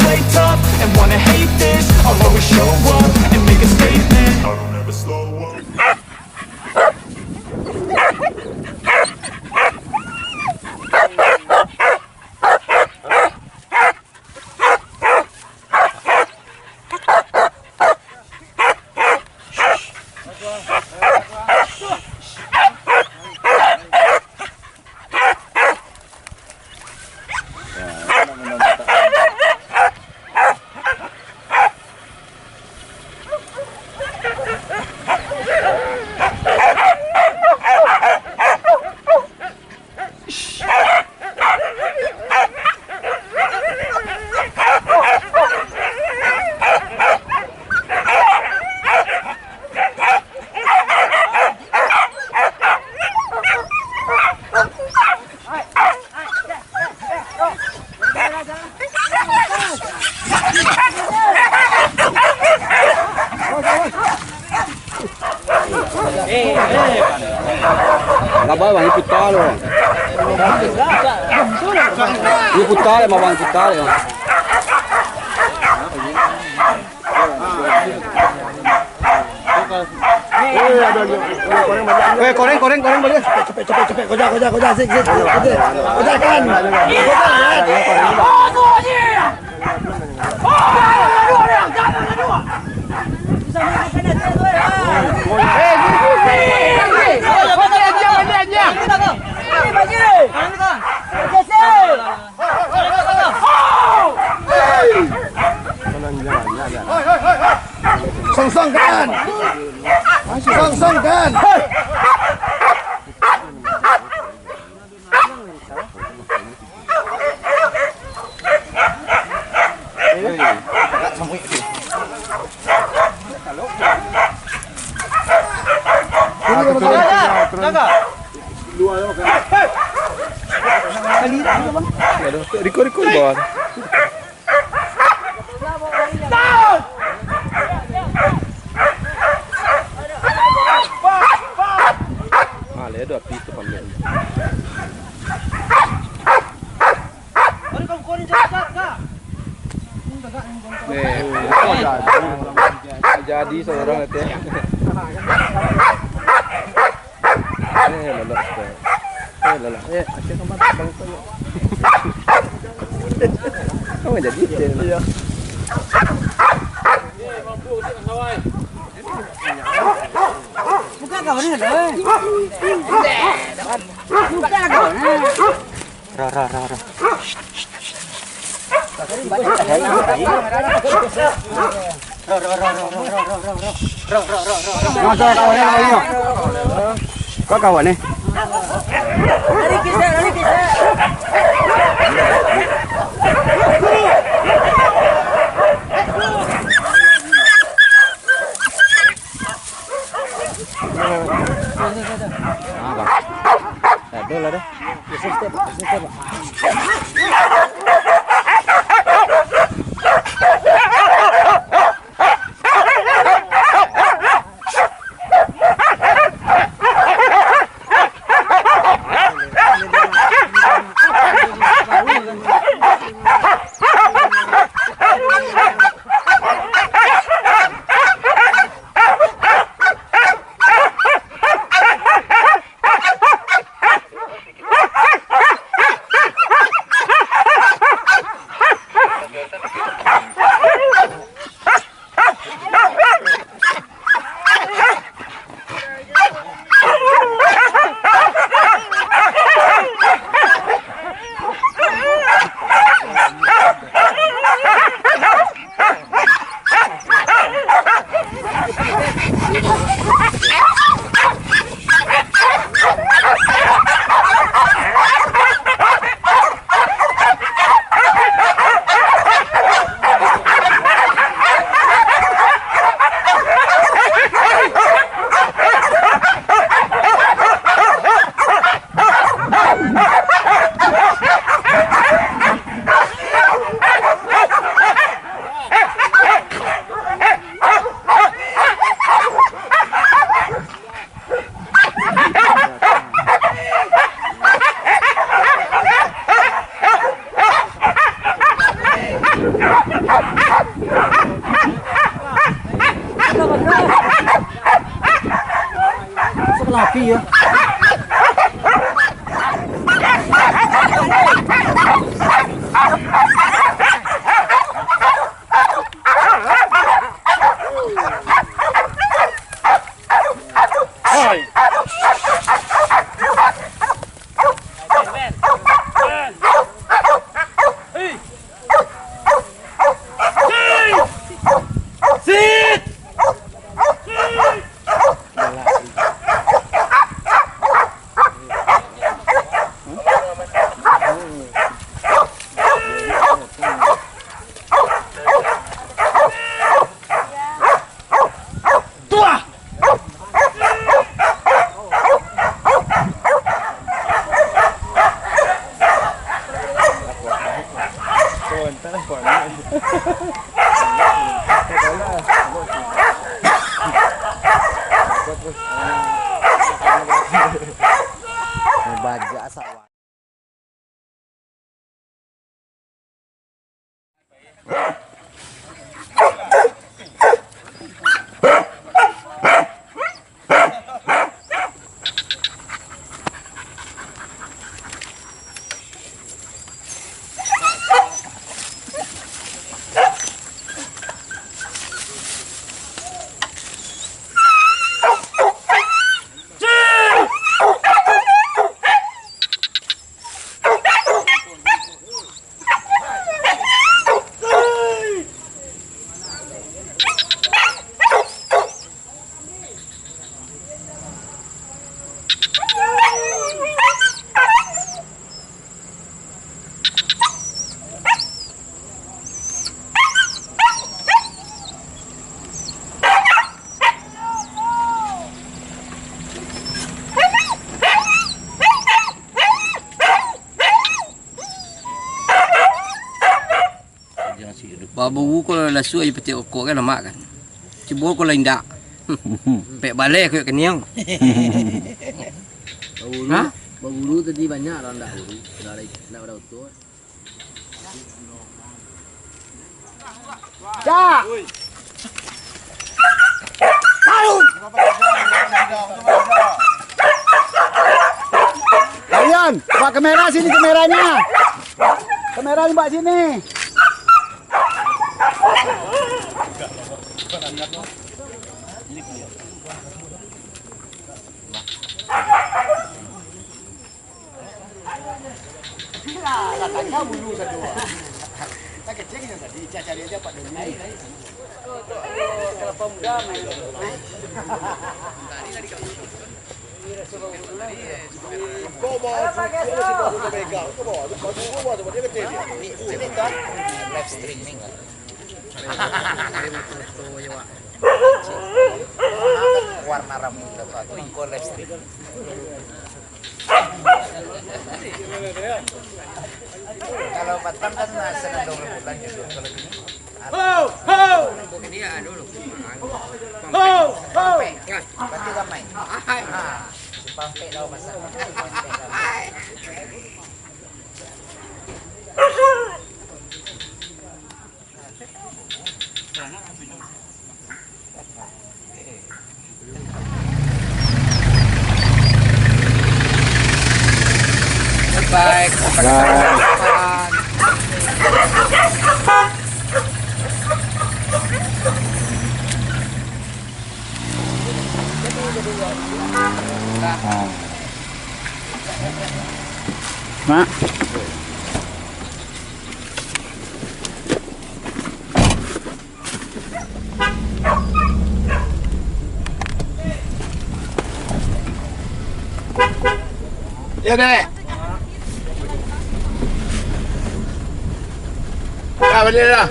play tough and wanna hate this, I'll always show up and make a statement. I don't ever slow up. Labay bang ikut tali bang. Ikut tali mah bang, ikut tali bang. Koreng boleh. Cepet koja sik koja kan. Song-songkan. Riko bawah. Ada api tu pandai. Jadi seorang itu. Lelah. Aceh tempat bang saya. Kamu jadi dia. Buka kawan ni dah. Buka kawan. Ra. Kau kawan ni? Lari kisah. Ada lah dah. Step. Laki ya. Baja asawa. Babu ko lasu aja peti okok kan lemak kan. Cibul ko lain dak. Pek balik ko kenyang. Ha? Berburu tadi banyak orang dak buru. Dah ada utuh. Cak. Kalian, bawa kamera sini kameranya. Kamera ni bawa sini. Warna rambut atau ingkol live stream. Kalau Batam kan senandung rebutan gitu. Kalau ini ini ya dulu. Berarti ramai. Si Pampe tahu masalah. Baik. Mak. Ya, Dek. Ya, balik dah.